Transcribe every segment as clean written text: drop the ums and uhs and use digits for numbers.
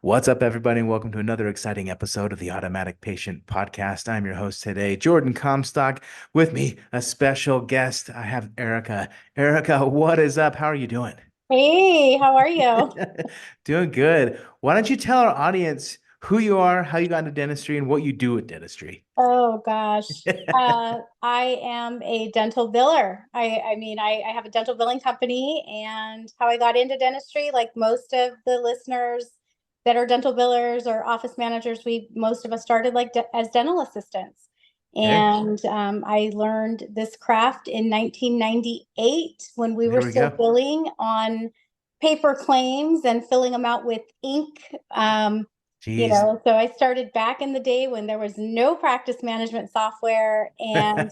What's up, everybody, and welcome to another exciting episode of the Automatic Patient Podcast. I'm your host today, Jordan Comstock. With me, a special guest. I have Erica. Erica, what is up? How are you doing? Hey, how are you? Doing good. Why don't you tell our audience who you are, how you got into dentistry, and what you do with dentistry? Oh gosh. I am a dental biller. I have a dental billing company, and how I got into dentistry, like most of the listeners that are dental billers or office managers, most of us started as dental assistants. Okay, And I learned this craft in 1998 when we there were we still go. billing on paper claims and filling them out with ink. Jeez. So I started back in the day when there was no practice management software, and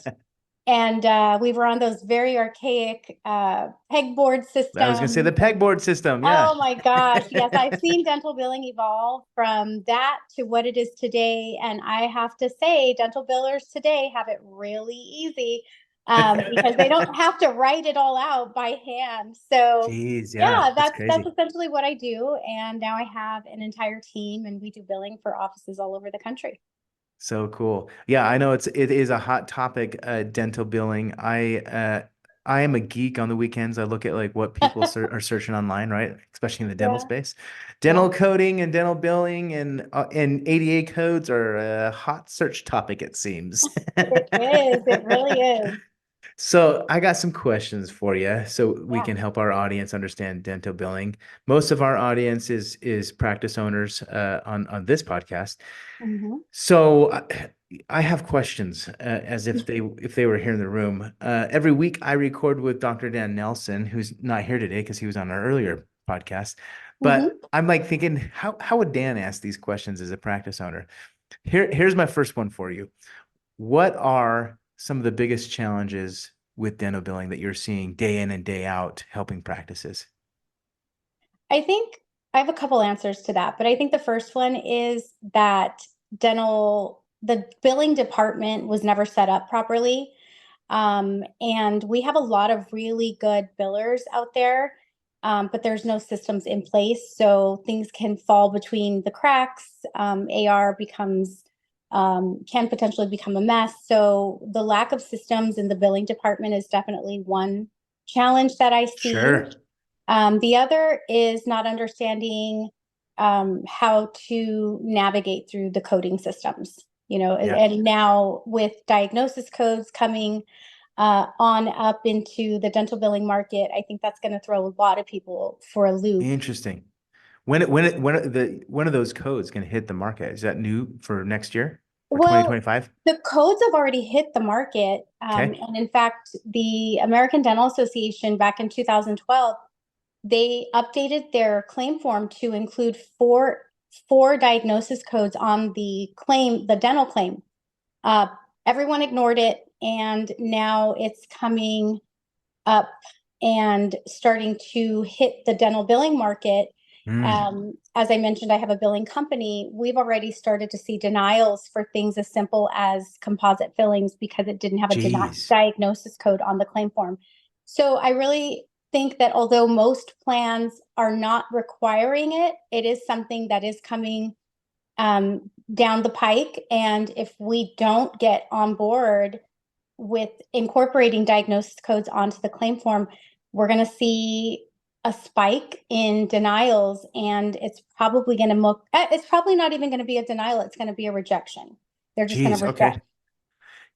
we were on those very archaic pegboard I was gonna say systems. the And pegboard system. Yeah. oh my gosh, yes, I've seen dental billing evolve from that to what it is today. And I have to say, dental billers today have it really easy because they don't have to write it all out by hand. So Jeez, yeah, yeah, that's that's crazy. essentially what I do. And now I have an entire team, and we do billing for offices all over the country. So cool. Yeah, I know it is a hot topic, dental billing. I am a geek on the weekends. I look at like what people are searching online, right? Especially in the dental Yeah, space. yeah, Dental coding and dental billing and ADA codes are a hot search topic, it seems. it is. It really is. So I got some questions for you so we Yeah. can help our audience understand dental billing. Most of our audience is practice owners on this podcast. Hmm. So I have questions as if they were here in the room. Every week I record with Dr. Dan Nelson, who's not here today because he was on our earlier podcast. But Hmm. I'm like thinking, how would Dan ask these questions as a practice owner? Here's my first one for you. What are some of the biggest challenges with dental billing that you're seeing day in and day out helping practices? I think I have a couple answers to that, but I think the first one is that the billing department was never set up properly. And we have a lot of really good billers out there, but there's no systems in place. So things can fall between the cracks. AR can potentially become a mess. So the lack of systems in the billing department is definitely one challenge that I see. Sure. The other is not understanding how to navigate through the coding systems. Yeah. And now with diagnosis codes coming on up into the dental billing market, I think that's going to throw a lot of people for a loop. Interesting. When are those codes going to hit the market? Is that new for next year for Well, 2025? the codes have already hit the market. Okay. And in fact, the American Dental Association back in 2012, they updated their claim form to include four diagnosis codes on the dental claim. Uh, Everyone ignored it, and now it's coming up and starting to hit the dental billing market. Mm, As I mentioned, I have a billing company. We've already started to see denials for things as simple as composite fillings because it didn't have a geez. diagnosis code on the claim form. So I really think that although most plans are not requiring it, it is something that is coming down the pike. And if we don't get on board with incorporating diagnosis codes onto the claim form, we're going to see a spike in denials, and it's probably not even going to be a denial. It's going to be a rejection. They're just going Geez. to reject. Okay.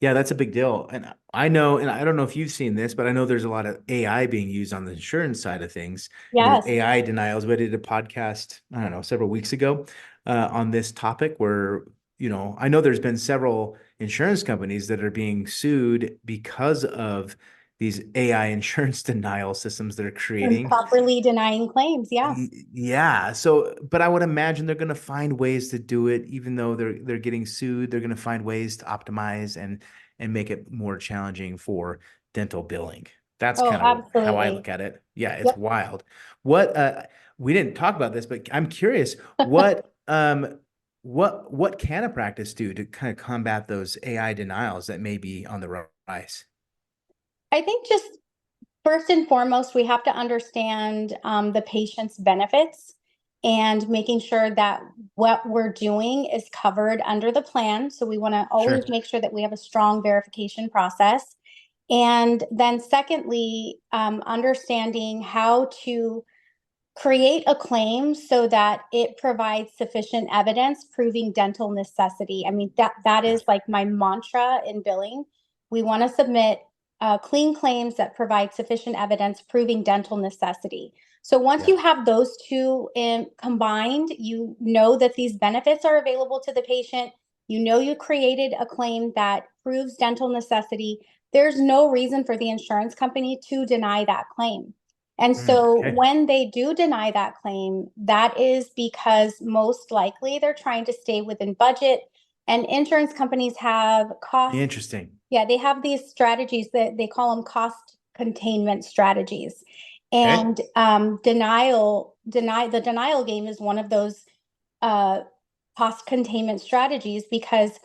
Yeah, that's a big deal. And I know, and I don't know if you've seen this, but I know there's a lot of AI being used on the insurance side of things. Yes. AI denials. We did a podcast, I don't know, several weeks ago on this topic where, I know there's been several insurance companies that are being sued because of these AI insurance denial systems that are creating. Improperly denying claims. Yes. Yeah. So, but I would imagine they're going to find ways to do it, even though they're getting sued. They're going to find ways to optimize and make it more challenging for dental billing. That's Oh, kind of how I absolutely. look at it. Yeah, it's Yep. wild. What we didn't talk about this, but I'm curious, what can a practice do to kind of combat those AI denials that may be on the rise? I think just first and foremost, we have to understand the patient's benefits. and making sure that what we're doing is covered under the plan. So we want to always Sure. make sure that we have a strong verification process. And then secondly, understanding how to create a claim so that it provides sufficient evidence proving dental necessity. I mean, that Yeah. is like my mantra in billing. We want to submit clean claims that provide sufficient evidence proving dental necessity. So once Yeah. you have those two combined, you know that these benefits are available to the patient. You know you created a claim that proves dental necessity. There's no reason for the insurance company to deny that claim. And so Okay. when they do deny that claim, that is because most likely they're trying to stay within budget. And insurance companies have cost, Interesting. yeah, they have these strategies that they call them cost containment strategies. Okay. And the denial game is one of those uh, cost containment strategies because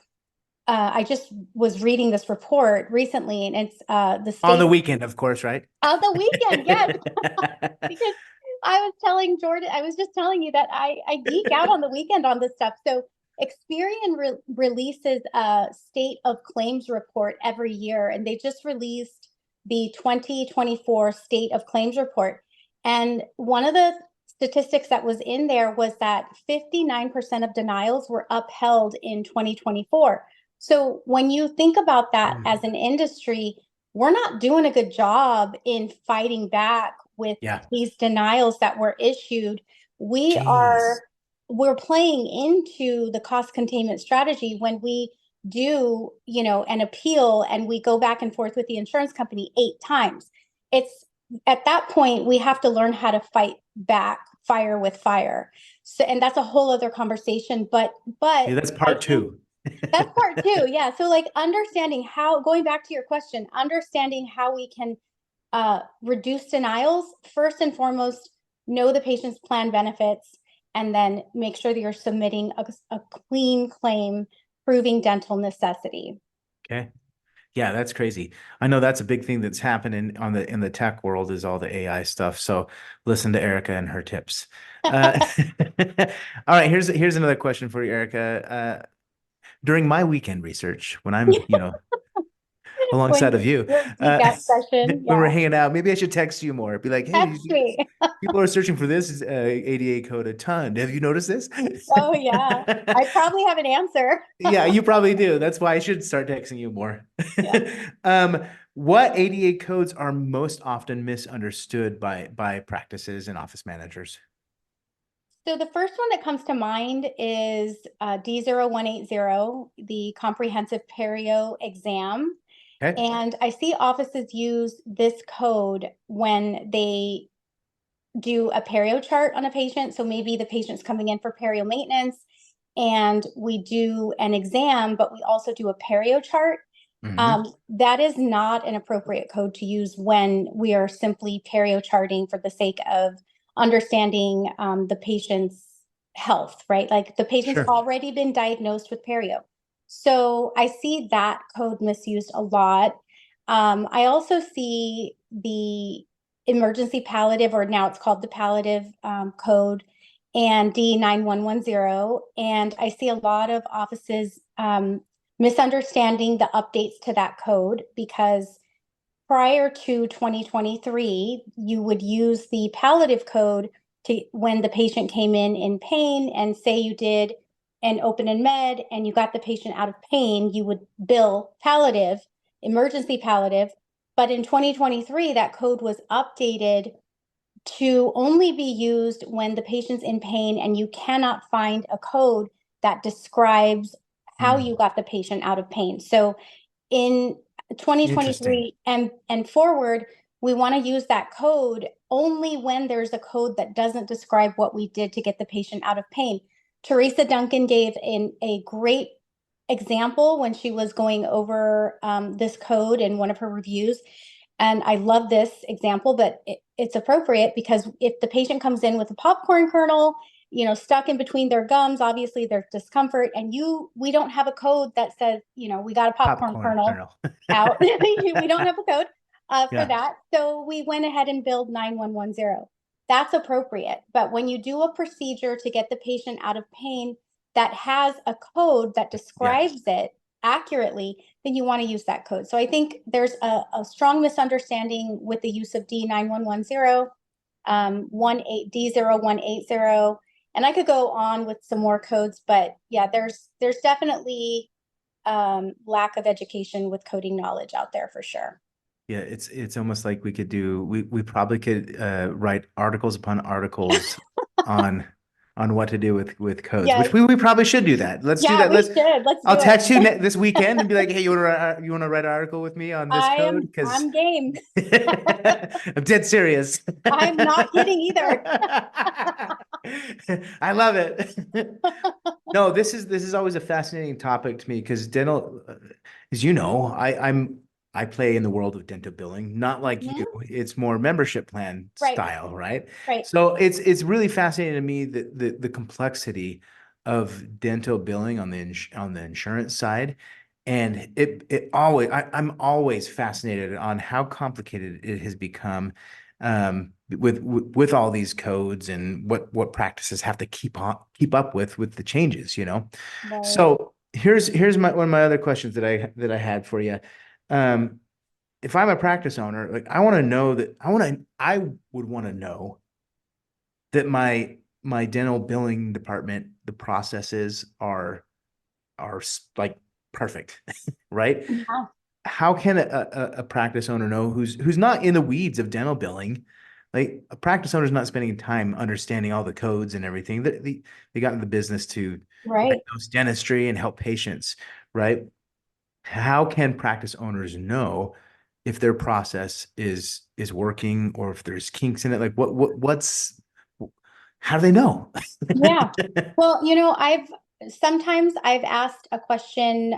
I just was reading this report recently, and it's the On the state weekend, of course, right? of the weekend. Yes, because I was telling Jordan, I was just telling you that I geek out on the weekend on this stuff. So Experian releases a state of claims report every year, and they just released the 2024 state of claims report. And one of the statistics that was in there was that 59% of denials were upheld in 2024. So when you think about that as Mm. an industry, we're not doing a good job in fighting back with Yeah. these denials that were issued. We Jeez. are we're playing into the cost containment strategy when we do, an appeal and we go back and forth with the insurance company 8 times. It's at that point we have to learn how to fight back fire with fire. So, and that's a whole other conversation, but Yeah, that's I part think two. that's part two. Yeah. So like understanding how, going back to your question, understanding how we can reduce denials, first and foremost, know the patient's plan benefits, and then make sure that you're submitting a clean claim proving dental necessity. Okay. Yeah, that's crazy. I know that's a big thing that's happening in the tech world is all the AI stuff. So listen to Erica and her tips. Uh, all right, here's another question for you, Erica. During my weekend research, when I'm, When alongside of you, your geek out session, when we're yeah, hanging out, maybe I should text you more. Be like, hey, text me. people are searching for this ADA code a ton. Have you noticed this? Oh, yeah. I probably have an answer. Yeah, you probably do. That's why I should start texting you more. Yeah. Um, what ADA codes are most often misunderstood by practices and office managers? So the first one that comes to mind is D0180, the comprehensive perio exam. Okay. And I see offices use this code when they do a perio chart on a patient. So maybe the patient's coming in for perio maintenance and we do an exam, but we also do a perio chart. Hmm. That is not an appropriate code to use when we are simply perio charting for the sake of understanding the patient's health, right? Like the patient's Sure. already been diagnosed with perio. So I see that code misused a lot. I also see the emergency palliative, or now it's called the palliative code, and D9110. And I see a lot of offices misunderstanding the updates to that code because prior to 2023, you would use the palliative code to when the patient came in pain, and say you did an open and med and you got the patient out of pain, you would bill palliative, emergency palliative. But in 2023, that code was updated to only be used when the patient's in pain and you cannot find a code that describes how you Hmm. got the patient out of pain. So in Interesting. 2023 and forward, we want to use that code only when there's a code that doesn't describe what we did to get the patient out of pain. Teresa Duncan gave a great example when she was going over this code in one of her reviews. And I love this example, but it's appropriate because if the patient comes in with a popcorn kernel, stuck in between their gums, obviously there's discomfort, and we don't have a code that says, we got a popcorn Popcorn kernel kernel. out. We don't have a code for Yeah. that. So we went ahead and billed 9110. that's appropriate. But when you do a procedure to get the patient out of pain that has a code that Yeah. describes it accurately, then you want to use that code. So I think there's a strong misunderstanding with the use of D9110, 18D0180. And I could go on with some more codes, but yeah, there's definitely lack of education with coding knowledge out there for sure. Yeah, it's almost like we probably could write articles upon articles on what to do with codes, which Yes. we probably should do that. Let's do Yeah, that. we should. Let's I'll do text you it. this weekend and be like, hey, you want to write an article with me on this code? Because I'm game. I'm dead serious. I'm not kidding either. I love it. No, this is always a fascinating topic to me because dental, as you know, I play in the world of dental billing, not like you. Mhm. It's more membership plan Right, style, right? right. So it's really fascinating to me that the complexity of dental billing on on the insurance side. And it always I'm always fascinated on how complicated it has become with all these codes and what practices have to keep up with the changes, you know. Right. So here's my one of my other questions that I had for you. Um, if I'm a practice owner, like I want to know that I would want to know that my dental billing department, the processes are like perfect, right? Yeah. How can a practice owner know who's not in the weeds of dental billing? Like a practice owner's not spending time understanding all the codes and everything. They got in the business to Right. diagnose dentistry and help patients, right? How can practice owners know if their process is working or if there's kinks in it? Like what's how do they know? Yeah. Well, I've sometimes I've asked a question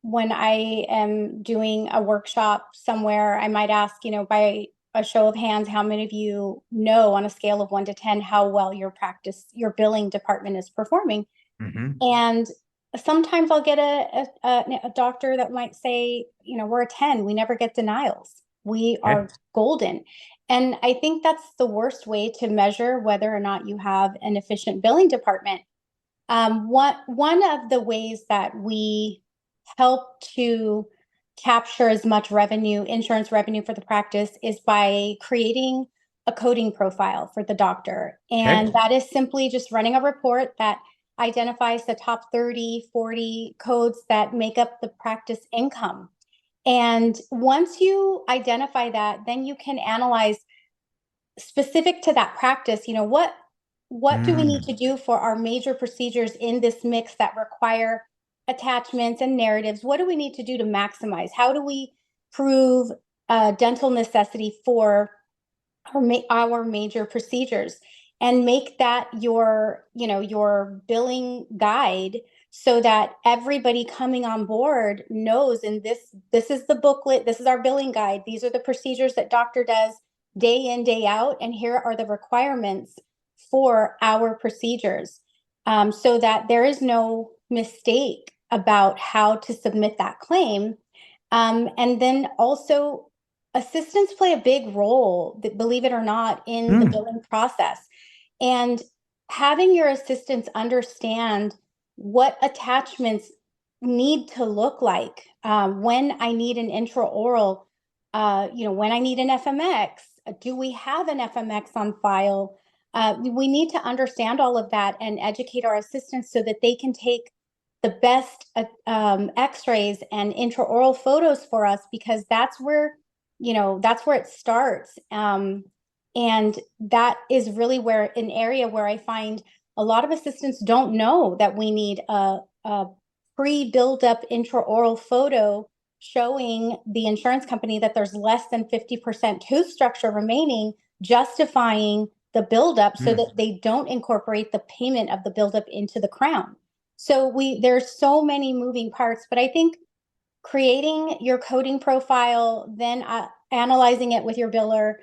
when I am doing a workshop somewhere. I might ask, by a show of hands, how many of you know on a scale of 1 to 10 how well your billing department is performing? Hmm. And sometimes I'll get a doctor that might say, we're a 10. We never get denials. We Okay. are golden. And I think that's the worst way to measure whether or not you have an efficient billing department. One of the ways that we help to capture as much insurance revenue for the practice, is by creating a coding profile for the doctor. Okay. And that is simply just running a report that identifies the top 30, 40 codes that make up the practice income. And once you identify that, then you can analyze specific to that practice, what do we need Mm. to do for our major procedures in this mix that require attachments and narratives? What do we need to do to maximize? How do we prove dental necessity for our major procedures, and make that your billing guide, so that everybody coming on board knows, and this is the booklet, this is our billing guide, these are the procedures that doctor does day in, day out, and here are the requirements for our procedures, so that there is no mistake about how to submit that claim. And then also, assistants play a big role, believe it or not, in the Mm. billing process. And having your assistants understand what attachments need to look like, when I need an intraoral, when I need an FMX, do we have an FMX on file? We need to understand all of that and educate our assistants so that they can take the best x-rays and intraoral photos for us, because that's where it starts, and that is really where an area where I find a lot of assistants don't know that we need a pre-build up intraoral photo showing the insurance company that there's less than 50% tooth structure remaining, justifying the buildup so Mm. that they don't incorporate the payment of the buildup into the crown. So there's so many moving parts, but I think creating your coding profile, then analyzing it with your biller,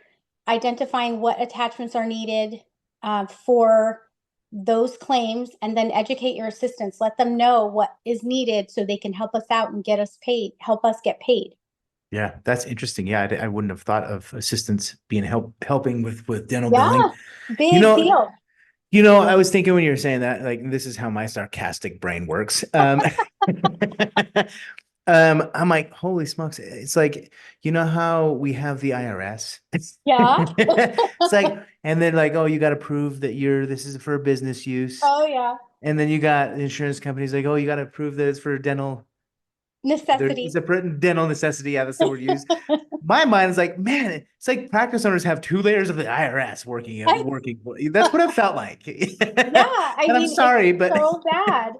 identifying what attachments are needed for those claims, and then educate your assistants. Let them know what is needed so they can help us out and get us paid, help us get paid. Yeah, that's interesting. Yeah, I wouldn't have thought of assistants being helping with dental billing. Yeah, You big know, deal. I was thinking when you were saying that, like, this is how my sarcastic brain works. I'm like, holy smokes. It's like, you know how we have the IRS? Yeah. It's like, and then like, oh, you got to prove that this is for business use. Oh, yeah. And then you got insurance companies like, oh, you got to prove that it's for dental. It's Necessity. a dental necessity. Yeah, that's the word used. My mind is like, man, it's like practice owners have two layers of the IRS I, working. That's what it felt like. yeah, And I I'm mean, it's sorry, but so bad.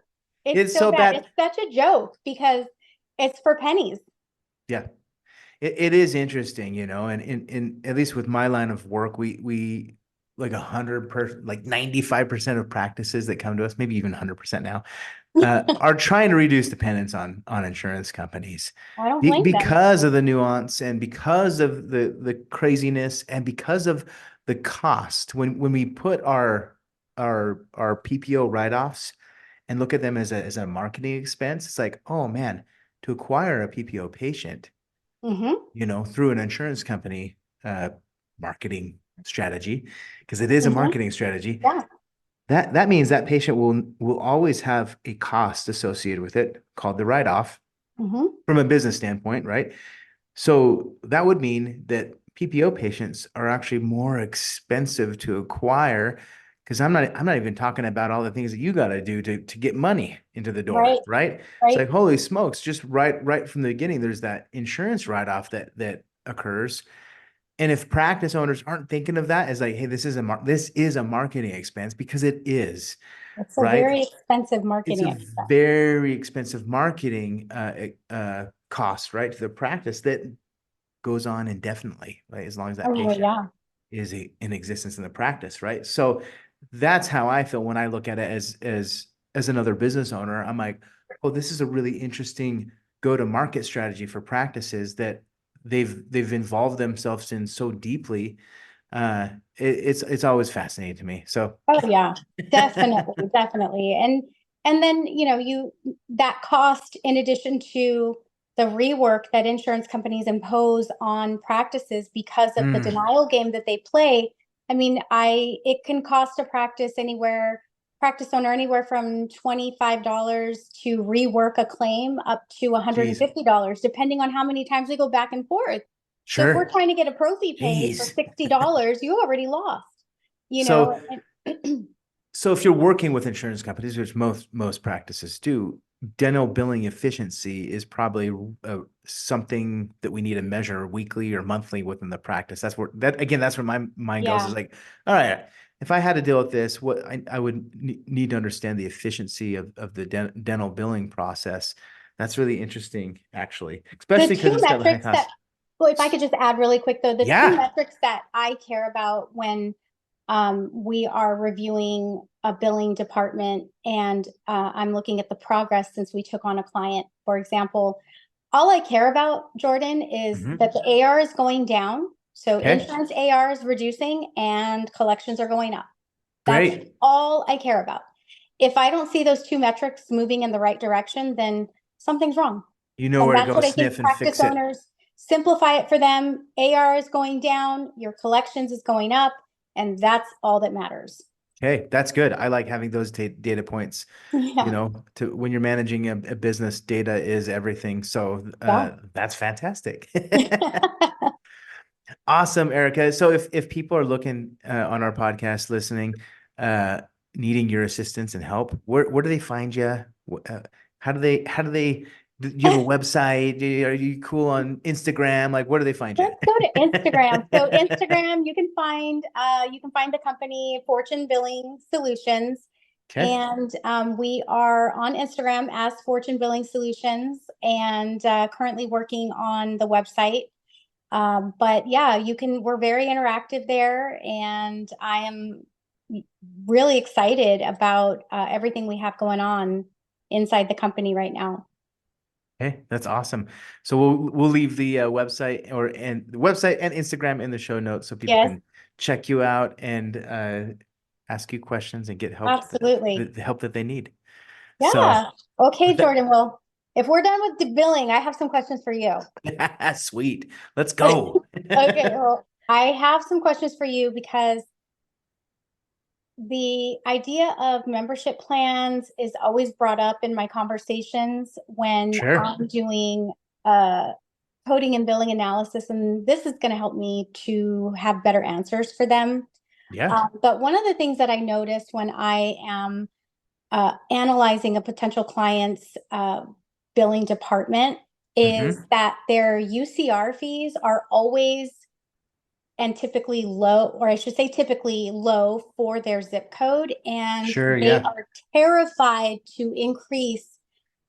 It's it's so so bad. bad. It's such a joke because it's for pennies. Yeah. It is interesting, and in at least with my line of work, we like 95% of practices that come to us, maybe even 100% now, are trying to reduce dependence on insurance companies I don't blame them. because of the nuance and because of the craziness and because of the cost. When we put our PPO write-offs and look at them as a marketing expense, it's like, oh man, to acquire a PPO patient, Hmm. through an insurance company marketing strategy, because it is a Hmm. marketing strategy, Yeah. that means that patient will always have a cost associated with it called the write-off Hmm. from a business standpoint, right? So that would mean that PPO patients are actually more expensive to acquire because I'm not even talking about all the things that you got to do to get money into the door, Right. right? It's Right. like holy smokes, just right from the beginning, there's that insurance write-off that occurs. And if practice owners aren't thinking of that as like, hey, this is a marketing expense because it is, It's a right? very expensive It's a marketing expense. very expensive marketing cost, right, to the practice that goes on indefinitely, right? As long as that Oh, patient yeah. is in existence in the practice, right? So that's how I feel when I look at it as another business owner. I'm like, oh, this is a really interesting go-to-market strategy for practices that they've involved themselves in so deeply. It's always fascinating to me. So Oh, yeah. Definitely. Definitely. And then, that cost in addition to the rework that insurance companies impose on practices because of the mm, denial game that they play. I mean, it can cost a practice owner anywhere from $25 to rework a claim up to geez, $150, depending on how many times we go back and forth. So if we're sure, trying to get a pro fee paid for geez. $60, you already lost, you So know. So if you're working with insurance companies, which most practices do, dental billing efficiency is probably something that we need to measure weekly or monthly within the practice. That's where my mind goes Yeah. is like, all right, if I had to deal with this, what I would need to understand the efficiency of the dental billing process. That's really interesting, actually, The especially because two it's got the high metrics that, cost. well, if I could just add really quick though, the two Yeah, metrics that I care about when we are reviewing a billing department and I'm looking at the progress since we took on a client, for example, all I care about, Jordan, is hmm. that the AR is going down. So Okay, insurance AR is reducing and collections are going up. That's great. all I care about. If I don't see those two metrics moving in the right direction, then something's wrong. You know And where to that's go what I think sniff and practice fix it. owners simplify it for them. AR is going down, your collections is going up, and that's all that matters. Okay, that's good. I like having those data points. Yeah. To when you're managing a business, data is everything. So Yeah. that's fantastic. Awesome, Erica. So if people are looking on our podcast, listening, uh, needing your assistance and help, where do they find you? How do they? Do you have a website? Are you cool on Instagram? Like, where do they find you? Let's go to Instagram. So Instagram, you can find the company Fortune Billing Solutions, Okay. and we are on Instagram as Fortune Billing Solutions, and currently working on the website. But yeah, you can. We're very interactive there, and I am really excited about everything we have going on inside the company right now. Okay, that's awesome. So we'll leave the website and the website and Instagram in the show notes so people Yes, can check you out and ask you questions and get help absolutely. the help that they need. So Yeah. Okay, with that, Jordan. Well, if we're done with the billing, I have some questions for you. Sweet. Let's go. Okay, well, I have some questions for you because the idea of membership plans is always brought up in my conversations when Sure. I'm doing uh, coding and billing analysis, and this is going to help me to have better answers for them. Yeah. But one of the things that I noticed when I am analyzing a potential client's billing department is Hmm. that their UCR fees are always and typically low, or I should say typically low for their zip code. And Sure. they Yeah. are terrified to increase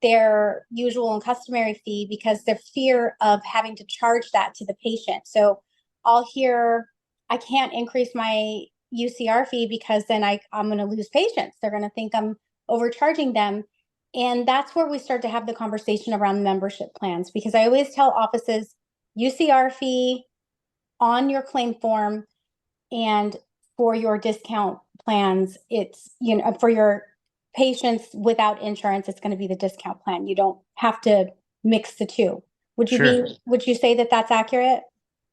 their usual and customary fee because their fear of having to charge that to the patient. So I'll hear, I can't increase my UCR fee because then I'm going to lose patients. They're going to think I'm overcharging them. And that's where we start to have the conversation around membership plans because I always tell offices UCR fee on your claim form, and for your discount plans, it's, for your patients without insurance, it's going to be the discount plan. You don't have to mix the two. Sure. Would you say that that's accurate?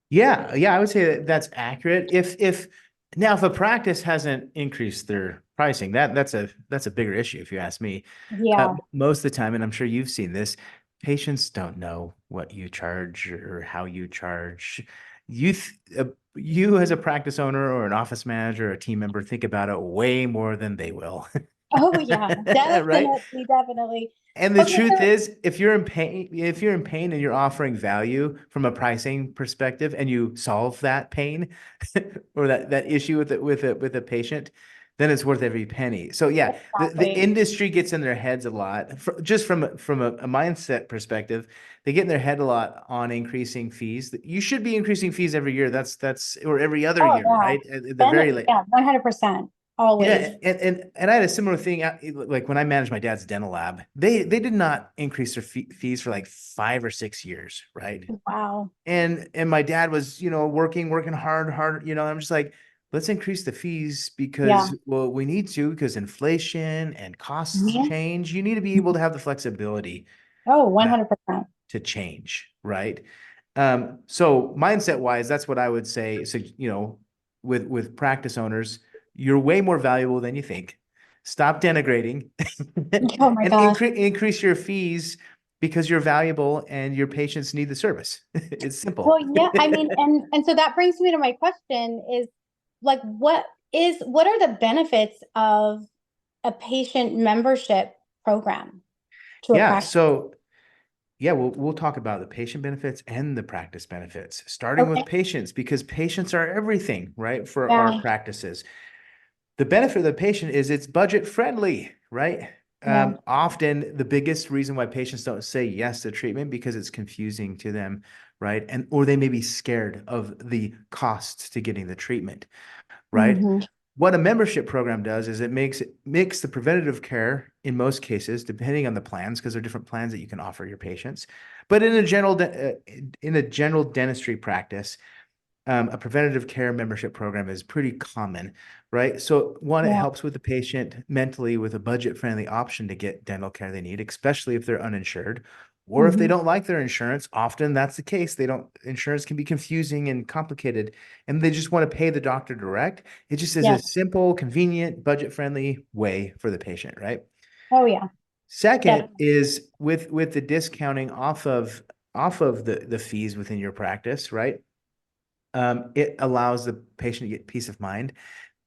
Yeah. Yeah. I would say that that's accurate. If now, if a practice hasn't increased their pricing, that's a bigger issue, if you ask me. Yeah. Most of the time, and I'm sure you've seen this, patients don't know what you charge or how you charge. You as a practice owner or an office manager or a team member think about it way more than they will. Oh, yeah, Right? definitely, definitely. And the Okay, truth so is, if you're in pain and you're offering value from a pricing perspective and you solve that pain or that issue with a patient, then it's worth every penny. So yeah, the exactly. industry gets in their heads a lot. Just from a mindset perspective, they get in their head a lot on increasing fees. You should be increasing fees every year. That's or every other Oh, year, yeah. right? At the Then, very late. yeah, 100%, always. Yeah, and I had a similar thing. Like when I managed my dad's dental lab, they did not increase their fees for like 5 or 6 years, right? Wow. And my dad was, working hard. I'm just like, let's increase the fees Yeah. because, well, we need to because inflation and costs Mhm. change. You need to be able to have the flexibility Oh, uh, 100%. to change, right? So mindset wise, that's what I would say. So, with practice owners, you're way more valuable than you think. Stop denigrating Oh my and gosh. increase your fees because you're valuable and your patients need the service. It's Well, simple. yeah, I mean, and so that brings me to my question is like what are the benefits of a patient membership program to a Yeah. practice? So yeah, we'll talk about the patient benefits and the practice benefits, starting with Okay. patients because patients are everything, right, for our Yeah. practices. The benefit of the patient is it's budget friendly, right? Yeah. Often the biggest reason why patients don't say yes to treatment because it's confusing to them, right? And or they may be scared of the costs to getting the treatment, right? Hmm. What a membership program does is it makes the preventative care in most cases, depending on the plans, because there are different plans that you can offer your patients. But in a general dentistry practice, a preventative care membership program is pretty common, right? So one, it Yeah. helps with the patient mentally with a budget-friendly option to get dental care they need, especially if they're uninsured. Or if they Hmm. don't like their insurance, often that's the case. Insurance can be confusing and complicated, and they just want to pay the doctor direct. It just is a Yeah. simple, convenient, budget-friendly way for the patient, right? Oh yeah. Second Definitely. is with the discounting off of the fees within your practice, right? It allows the patient to get peace of mind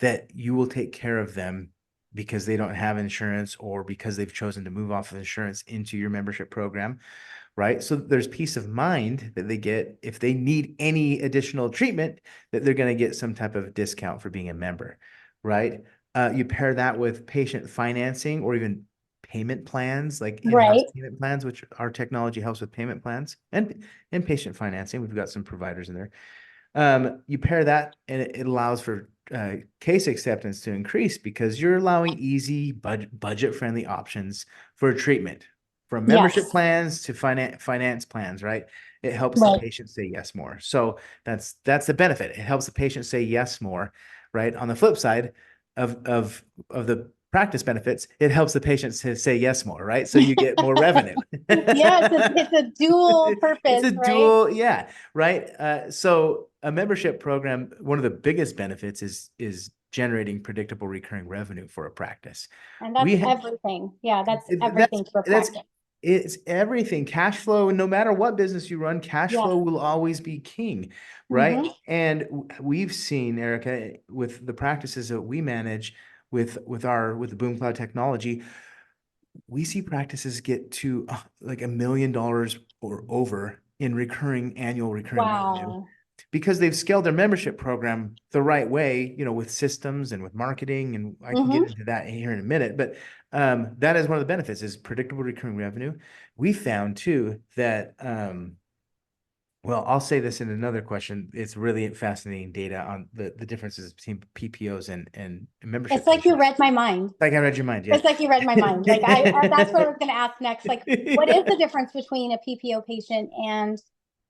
that you will take care of them because they don't have insurance or because they've chosen to move off of insurance into your membership program, right? So there's peace of mind that they get if they need any additional treatment, that they're going to get some type of discount for being a member, right? You pair that with patient financing or even payment plans, like in-house Right. payment plans, which our technology helps with payment plans and patient financing. We've got some providers in there. You pair that and it allows for case acceptance to increase because you're allowing easy budget-friendly options for treatment, from membership Yes. plans to finance plans, right? It helps the Right. patient say yes more. So that's the benefit. It helps the patient say yes more, right? On the flip side of the practice benefits, it helps the patients to say yes more, right? So you get more revenue. Yeah, it's a dual It's purpose, a right? dual, yeah, right. So a membership program, one of the biggest benefits is generating predictable recurring revenue for a practice. And that's We ha everything. Yeah, that's that's everything for that's practice. it's everything. Cash flow, no matter what business you run, cash Yeah. flow will always be king, right? Hmm. And we've seen, Erica, with the practices that we manage with the Boom Cloud technology, we see practices get to like $1 million or over in annual recurring revenue Wow. because they've scaled their membership program the right way, with systems and with marketing, and I can get Hmm. into that here in a minute. But that is one of the benefits is predictable recurring revenue. We found too that well, I'll say this in another question. It's really fascinating data on the differences between PPOs and membership It's like you patients. read my mind. Like I read your mind, yeah. It's like you read my mind. Like that's what I was going to ask next. Like, what is the difference between a PPO patient and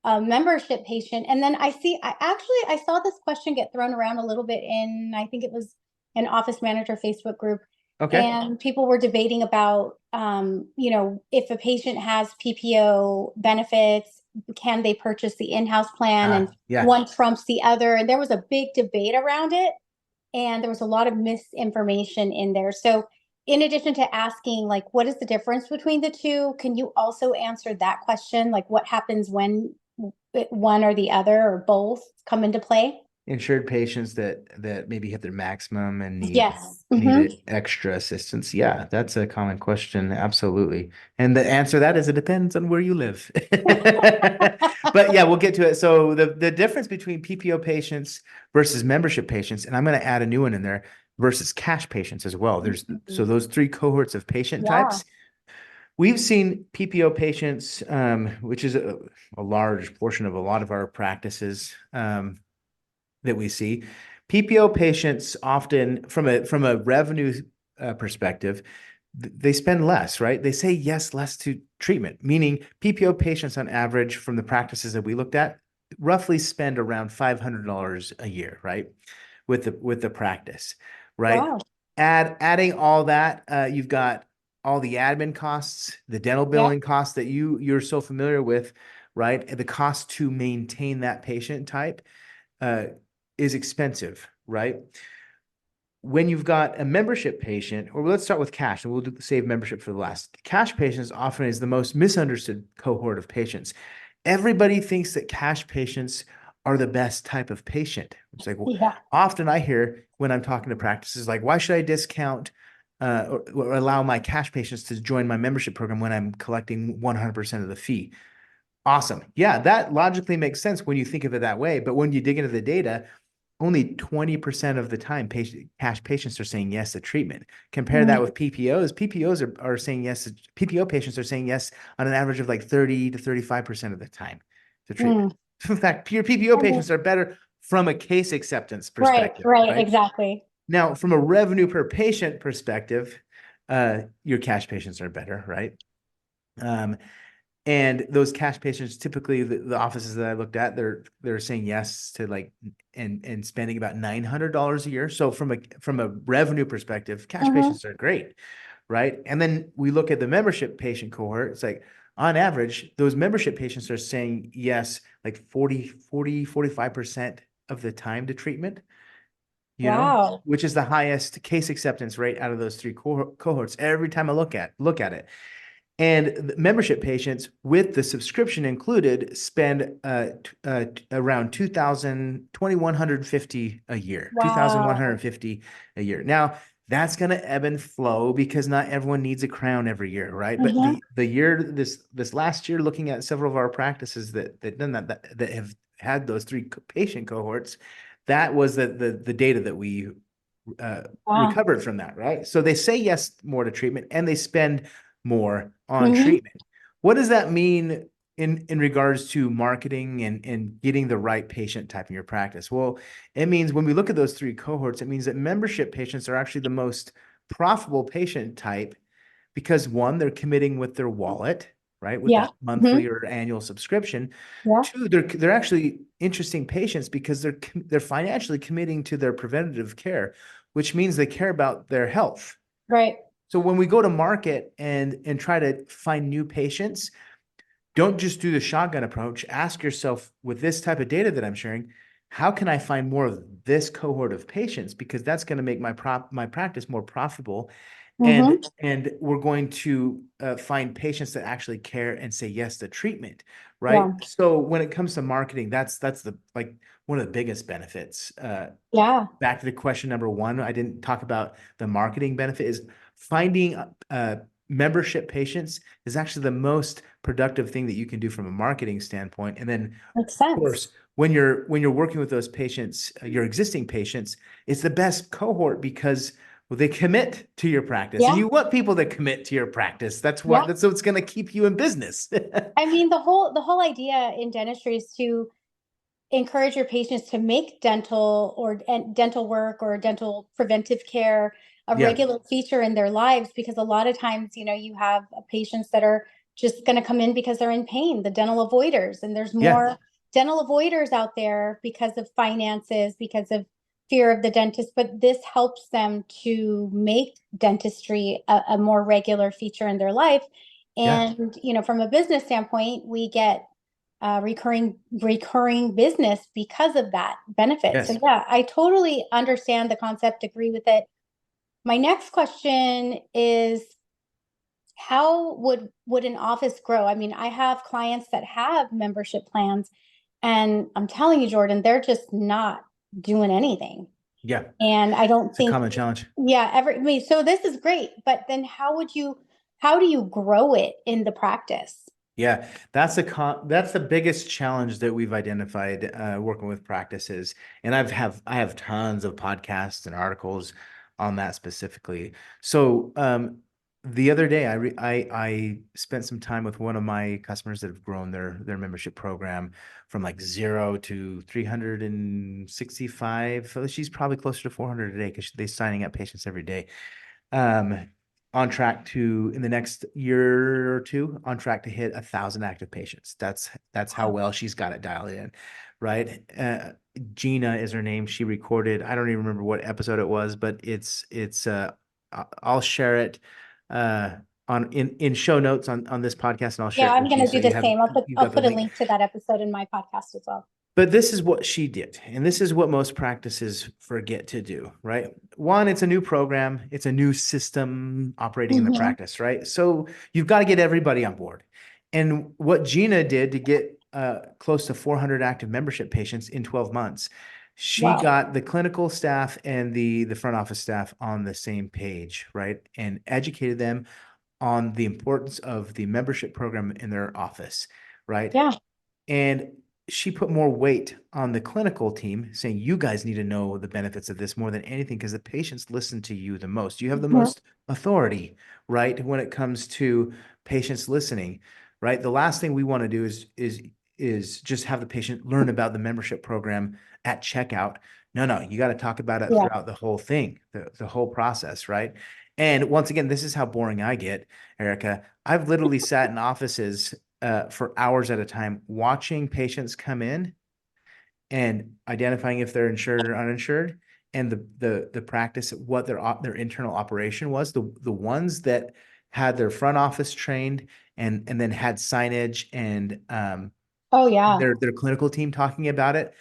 a membership patient? And then I saw this question get thrown around a little bit in, I think it was an office manager Facebook group, Okay. and people were debating about, if a patient has PPO benefits, can they purchase the in-house plan? And Yeah. one trumps the other. And there was a big debate around it, and there was a lot of misinformation in there. So, in addition to asking, like, what is the difference between the two, can you also answer that question? Like, what happens when one or the other or both come into play? Insured patients that maybe hit their maximum and Yes. need extra assistance. Yeah, that's a common question. Absolutely. And the answer to that is it depends on where you live. But yeah, we'll get to it. So the difference between PPO patients versus membership patients, and I'm going to add a new one in there, versus cash patients as well. So those three cohorts of patient Yeah. types. We've seen PPO patients, which is a large portion of a lot of our practices, that we see. PPO patients often, from a revenue perspective, they spend less, right? They say yes less to treatment, meaning PPO patients on average from the practices that we looked at roughly spend around $500 a year, right? With the practice, right? Wow. Adding all that, you've got all the admin costs, the dental Yeah. billing costs that you're so familiar with, right? And the cost to maintain that patient type uh, is expensive, right? When you've got a membership patient, or let's start with cash, and save membership for the last. Cash patients often is the most misunderstood cohort of patients. Everybody thinks that cash patients are the best type of patient. It's like, well, Yeah. often I hear when I'm talking to practices, like, why should I discount or allow my cash patients to join my membership program when I'm collecting 100% of the fee? Awesome. Yeah, that logically makes sense when you think of it that way. But when you dig into the data, only 20% of the time cash patients are saying yes to treatment. Compare that with PPOs. PPOs are saying yes. PPO patients are saying yes on an average of like 30 to 35% of the time to treatment. In fact, your PPO patients are better from a case acceptance Right, perspective, right, right? exactly. Now, from a revenue per patient perspective, your cash patients are better, right? And those cash patients, typically the offices that I looked at, they're saying yes to like and spending about $900 a year. So from a revenue perspective, cash patients are great, right? And then we look at the membership patient cohort. It's like on average, those membership patients are saying yes like 45% of the time to treatment, Wow. which is the highest case acceptance rate out of those three cohorts every time I look at it. And the membership patients with the subscription included spend around 2,150 a year, Wow. 2,150 a year. Now, that's going to ebb and flow because not everyone needs a crown every year, right? But the year this last year, looking at several of our practices that done that have had those three patient cohorts, that was the data that we Wow. recovered from that, right? So they say yes more to treatment and they spend more on Hmm. treatment. What does that mean in regards to marketing and getting the right patient type in your practice? Well, it means when we look at those three cohorts, it means that membership patients are actually the most profitable patient type because one, they're committing with their wallet, right? With Yeah. that monthly or annual subscription. Yeah. Two, they're actually interesting patients because they're financially committing to their preventative care, which means they care about their health, Right. So when we go to market and try to find new patients, don't just do the shotgun approach. Ask yourself, with this type of data that I'm sharing, how can I find more of this cohort of patients? Because that's going to make my practice more profitable, Mm-hmm. and we're going to find patients that actually care and say yes to treatment, right? Yeah. So when it comes to marketing, that's the like one of the biggest benefits. Yeah. Back to the question number one, I didn't talk about the marketing benefit, is finding membership patients is actually the most productive thing that you can do from a marketing standpoint. And then, Makes of sense. course, when you're working with those patients, your existing patients, it's the best cohort because, well, they commit to your practice, and Yeah. you want people that commit to your practice. Yeah. That's what's going to keep you in business. I mean, the whole idea in dentistry is to encourage your patients to make dental work or dental preventive care a Yeah. regular feature in their lives, because a lot of times, you have patients that are just going to come in because they're in pain, the dental avoiders, and there's Yeah. more dental avoiders out there because of finances, because of fear of the dentist, but this helps them to make dentistry a more regular feature in their life. Yeah. And from a business standpoint, we get recurring business because of that benefit. So Yes. yeah, I totally understand the concept, agree with it. My next question is, how would an office grow? I mean, I have clients that have membership plans, and I'm telling you, Jordan, they're just not doing anything. Yeah. And I don't It's a think, common challenge. yeah, I mean, so this is great, but then how do you grow it in the practice? Yeah, that's the biggest challenge that we've identified working with practices. And I have tons of podcasts and articles on that specifically. So the other day I spent some time with one of my customers that have grown their membership program from like 0 to 365. So she's probably closer to 400 a day because they're signing up patients every day. Um, on track to, in the next year or two, on track to hit 1,000 active patients. That's how well she's got it dialed in, right? Gina is her name. She recorded, I don't even remember what episode it was, but I'll share it on in show notes on this podcast, and I'll share Yeah, it I'm with you going to so do the same. you've I'll got the put a link. link to that episode in my podcast as well. But this is what she did, and this is what most practices forget to do, right? One, it's a new program, it's a new system operating in the Mm-hmm. practice, right? So you've got to get everybody on board. And what Gina did to get close to 400 active membership patients in 12 months, she Wow. got the clinical staff and the front office staff on the same page, right? And educated them on the importance of the membership program in their office, right? Yeah. And she put more weight on the clinical team, saying, you guys need to know the benefits of this more than anything because the patients listen to you the most. You have the Mhm. most authority, right? When it comes to patients listening, right? The last thing we want to do is just have the patient learn about the membership program at checkout. No, you got to talk about it Yeah. throughout the whole thing, the whole process, right? And once again, this is how boring I get, Erica. I've literally sat in offices for hours at a time, watching patients come in and identifying if they're insured or uninsured, and the practice, what their internal operation was. The ones that had their front office trained and then had signage and Oh yeah. their clinical team talking about it,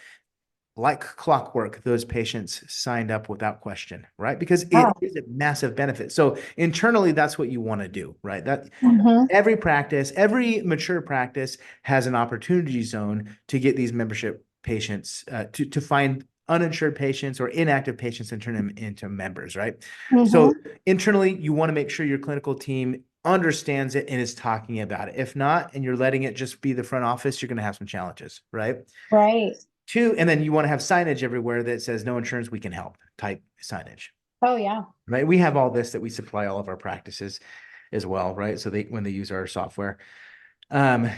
like clockwork, those patients signed up without question, right? Because it Wow. is a massive benefit. So internally, that's what you want to do, right? That Hmm. every practice, every mature practice has an opportunity zone to get these membership patients, to find uninsured patients or inactive patients and turn them into members, right? So Hmm. internally, you want to make sure your clinical team understands it and is talking about it. If not, and you're letting it just be the front office, you're going to have some challenges, right? Right. Two, and then you want to have signage everywhere that says no insurance, we can help type signage, Oh yeah. right? We have all this that we supply all of our practices as well, right? So when they use our software. Um,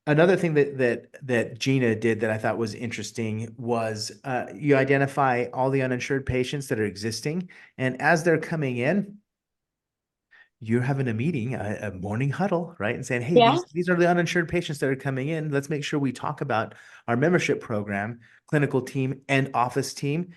Another thing that Gina did that I thought was interesting was you identify all the uninsured patients that are existing, and as they're coming in, you're having a meeting, a morning huddle, right? And saying, hey, Yeah. these are the uninsured patients that are coming in. Let's make sure we talk about our membership program, clinical team, and office team.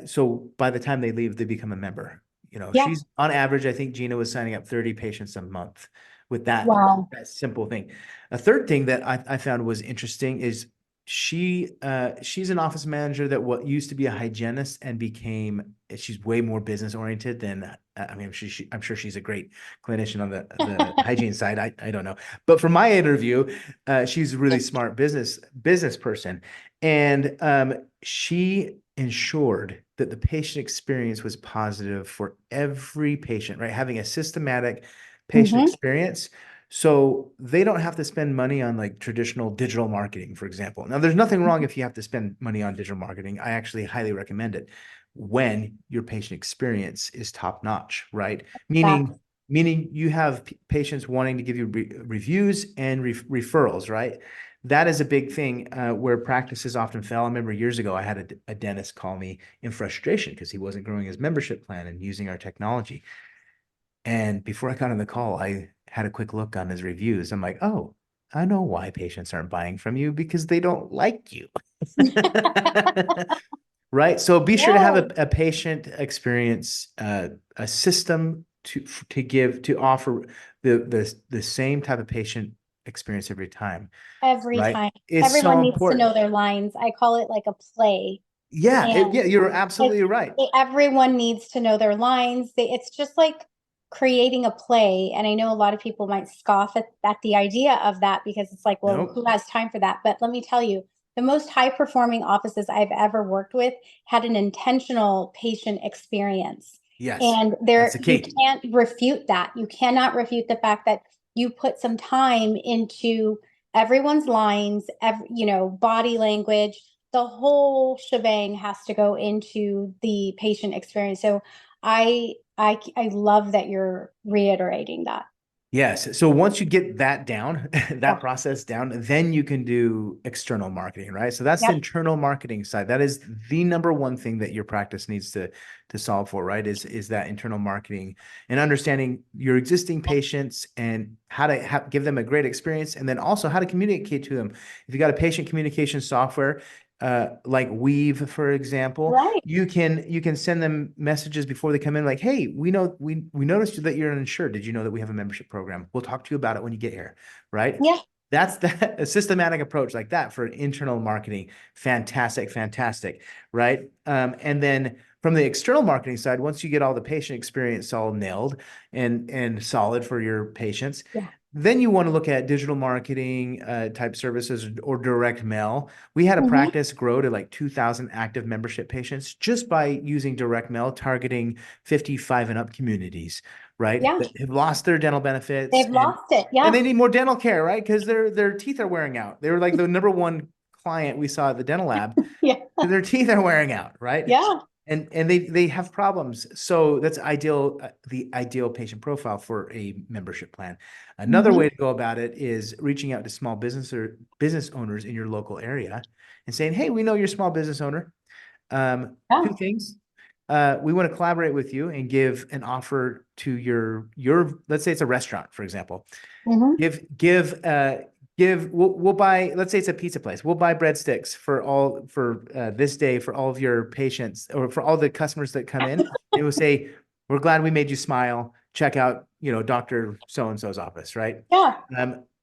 So by the time they leave, they become a member. You know, Yeah. she's on average, I think Gina was signing up 30 patients a month with that, Wow. that simple thing. A third thing that I found was interesting is she's an office manager that what used to be a hygienist and became, she's way more business oriented than I mean, I'm sure she's a great clinician on the hygiene side. I don't know, but for my interview, she's a really smart business person, and she ensured that the patient experience was positive for every patient, right? Having a systematic patient Hmm. experience. So they don't have to spend money on like traditional digital marketing, for example. Now, there's nothing wrong if you have to spend money on digital marketing. I actually highly recommend it when your patient experience is top notch, right? That's Meaning you have patients wanting to give you reviews and referrals, right? That is a big thing where practices often fail. I remember years ago, I had a dentist call me in frustration because he wasn't growing his membership plan and using our technology. And before I got on the call, I had a quick look on his reviews. I'm like, oh, I know why patients aren't buying from you because they don't like you. Right. So be sure to have no, a patient experience, a system to offer the same type of patient experience every time. every Right. time. It's so Everyone needs to important. know their lines. I call it like a play. Yeah. And Yeah. You're absolutely right. everyone needs to know their lines. It's just like creating a play. And I know a lot of people might scoff at the idea of that because it's like, well, Nope. who has time for that? But let me tell you, the most high performing offices I've ever worked with had an intentional patient experience. Yes. And That's the you key. can't refute that. You cannot refute the fact that you put some time into everyone's lines, body language, the whole shebang has to go into the patient experience. So I love that you're reiterating that. Yes. So once you get that down, Yeah. that process down, then you can do external marketing, right? So that's the Yep. internal marketing side. That is the number one thing that your practice needs to solve for, right? Is that internal marketing and understanding your existing patients and how to give them a great experience, and then also how to communicate to them. If you got a patient communication software, like Weave, for example, Right. you can send them messages before they come in, like, hey, we noticed that you're uninsured. Did you know that we have a membership program? We'll talk to you about it when you get here, right? Yeah. That's a systematic approach like that for internal marketing. Fantastic, fantastic, right? And then from the external marketing side, once you get all the patient experience all nailed and solid for your patients, Yeah. then you want to look at digital marketing type services or direct mail. We had a Hmm. practice grow to like 2,000 active membership patients just by using direct mail, targeting 55 and up communities, right? Yeah. That have lost their dental benefits They've lost it. and Yeah. they need more dental care, right? Because their teeth are wearing out. They were like the number one client we saw at the dental lab. Yeah. Their teeth are wearing out, right? Yeah. And they have problems. So that's ideal, the ideal patient profile for a membership plan. Another Hmm. way to go about it is reaching out to small business or business owners in your local area and saying, hey, we know you're a small business owner. Yeah. Two things. We want to collaborate with you and give an offer to your let's say it's a restaurant, for example. Hmm. We'll buy, let's say it's a pizza place. We'll buy breadsticks for this day for all of your patients or for all the customers that come in. It will say, we're glad we made you smile. Check out, Dr. So-and-so's office, right? Yeah.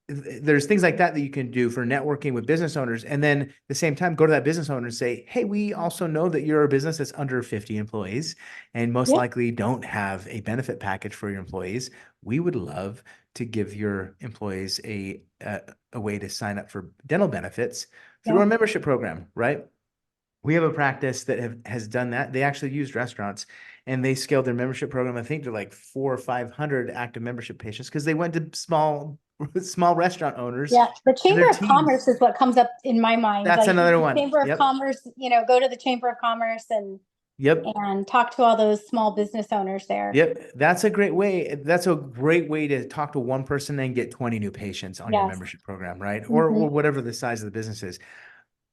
There's things like that that you can do for networking with business owners. And then at the same time, go to that business owner and say, hey, we also know that you're a business that's under 50 employees and most Yeah. likely don't have a benefit package for your employees. We would love to give your employees a way to sign up for dental benefits through Yeah. our membership program, right? We have a practice that has done that. They actually used restaurants and they scaled their membership program, I think, to like 400 or 500 active membership patients because they went to small restaurant owners Yeah. The and Chamber their of Commerce teams. is what comes up in my mind. That's Like another one. Chamber of Yep. Commerce, go to the Chamber of Commerce Yep. and talk to all those small business owners there. Yep. That's a great way. That's a great way to talk to one person and get 20 new patients on your Yes. membership program, right? Or Hmm. whatever the size of the business is.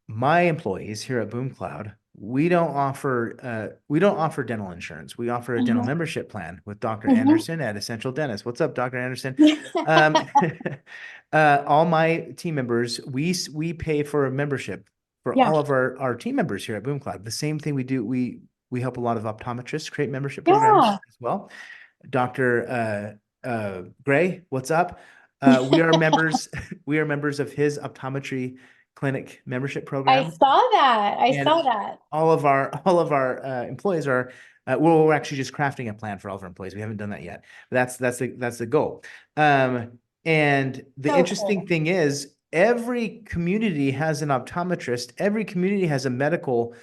My employees here at Boom Cloud, we don't offer dental insurance. We offer a dental Hmm. membership plan with Dr. Hmm. Anderson at Essential Dentist. What's up, Dr. Anderson? Um, all my team members, we pay for a membership for Yeah. all of our team members here at Boom Cloud. The same thing we do. we help a lot of optometrists create membership programs Yeah. as well. Dr. Gray, what's up? We are members. We are members of his optometry clinic membership I program, saw that. I saw and that. all of our employees are. Well, we're actually just crafting a plan for all of our employees. We haven't done that yet, but that's the goal. And the So interesting cool. thing is, every community has an optometrist. Every community has a medical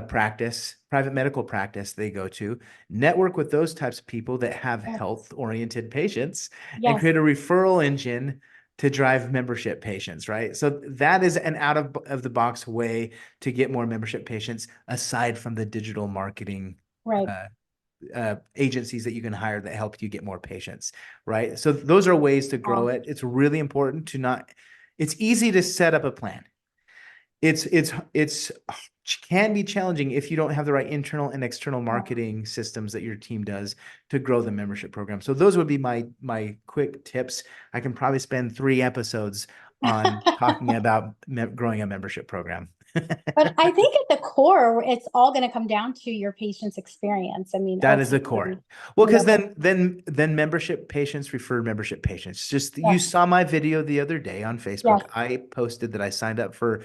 practice, private medical practice they go to. Network with those types of people that have Yes. health-oriented patients, and Yes. create a referral engine to drive membership patients, right? So that is an out of the box way to get more membership patients, aside from the digital marketing Right. uh, agencies that you can hire that help you get more patients, right? So those are ways to grow Wow. it. It's really important to not, it's easy to set up a plan. It's can be challenging if you don't have the right internal and external marketing systems that your team does to grow the membership program. So those would be my quick tips. I can probably spend 3 episodes on talking about growing a membership program. But I think at the core, it's all going to come down to your patient's experience. I mean, That is the core. ultimately, Well, you know, because then membership patients refer membership patients. Just you yes, saw my video the other day on yes, Facebook. I posted that I signed up for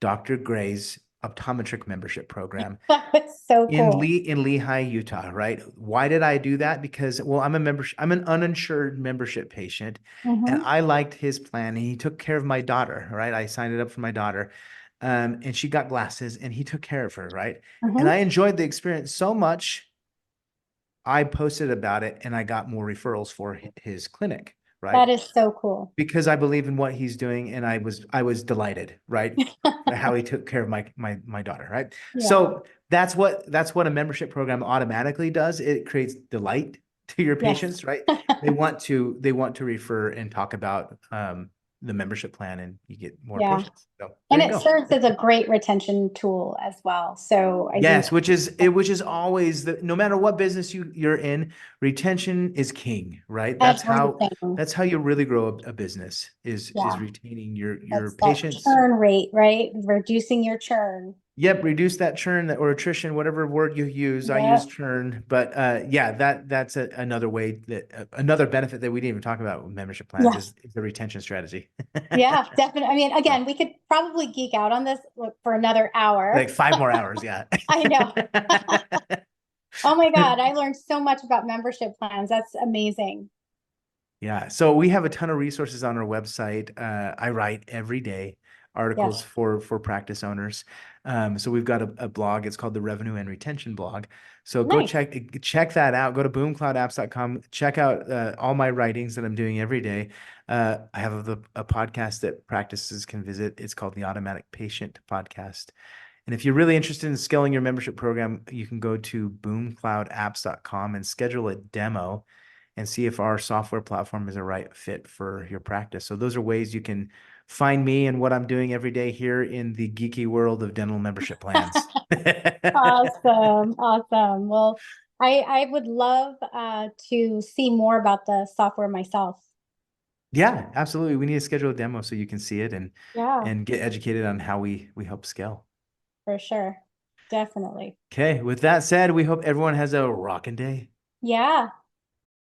Dr. Gray's optometric membership program that was so cool. In Lehigh, Utah, right? Why did I do that? Because, well, I'm an uninsured membership patient, and Hmm. I liked his plan, and he took care of my daughter, right? I signed it up for my daughter, and she got glasses, and he took care of her, right? And I Hmm. enjoyed the experience so much, I posted about it, and I got more referrals for his clinic, That right? is so cool. Because I believe in what he's doing, and I was delighted, right? How he took care of my daughter, right? Yeah. So that's what a membership program automatically does. It creates delight to your Yes. patients, right? They want to refer and talk about the membership plan, and you get more Yeah. patients. So there And you it go. serves as a great retention tool as well. So I think Yes, which is always no matter what business you're in, retention is king, right? That's how everything. that's how you really grow a business is Yeah. retaining your That's that patients. churn rate, right? Reducing your churn. Yep, reduce that churn or attrition, whatever word you use. I use Yep. churn, but yeah, that's another way that another benefit that we didn't even talk about with membership plans Yeah. is the retention strategy. Yeah, definitely. I mean, again, we could probably geek out on this for another Like hour. 5 more hours, yeah. I know. Oh my God, I learned so much about membership plans. That's amazing. Yeah, so we have a ton of resources on our website. I write every day articles Yes. for practice owners. So we've got a blog. It's called the Revenue and Retention blog. So go Nice. check that out. Go to boomcloudapps.com. Check out all my writings that I'm doing every day. I have a podcast that practices can visit. It's called the Automatic Patient Podcast. And if you're really interested in scaling your membership program, you can go to boomcloudapps.com and schedule a demo and see if our software platform is a right fit for your practice. So those are ways you can find me and what I'm doing every day here in the geeky world of dental membership plans. Awesome. Awesome. Well, I would love to see more about the software myself. Yeah, absolutely. We need to schedule a demo so you can see it Yeah, and get educated on how we help scale. for sure. Definitely. Okay, with that said, we hope everyone has a rocking day. Yeah.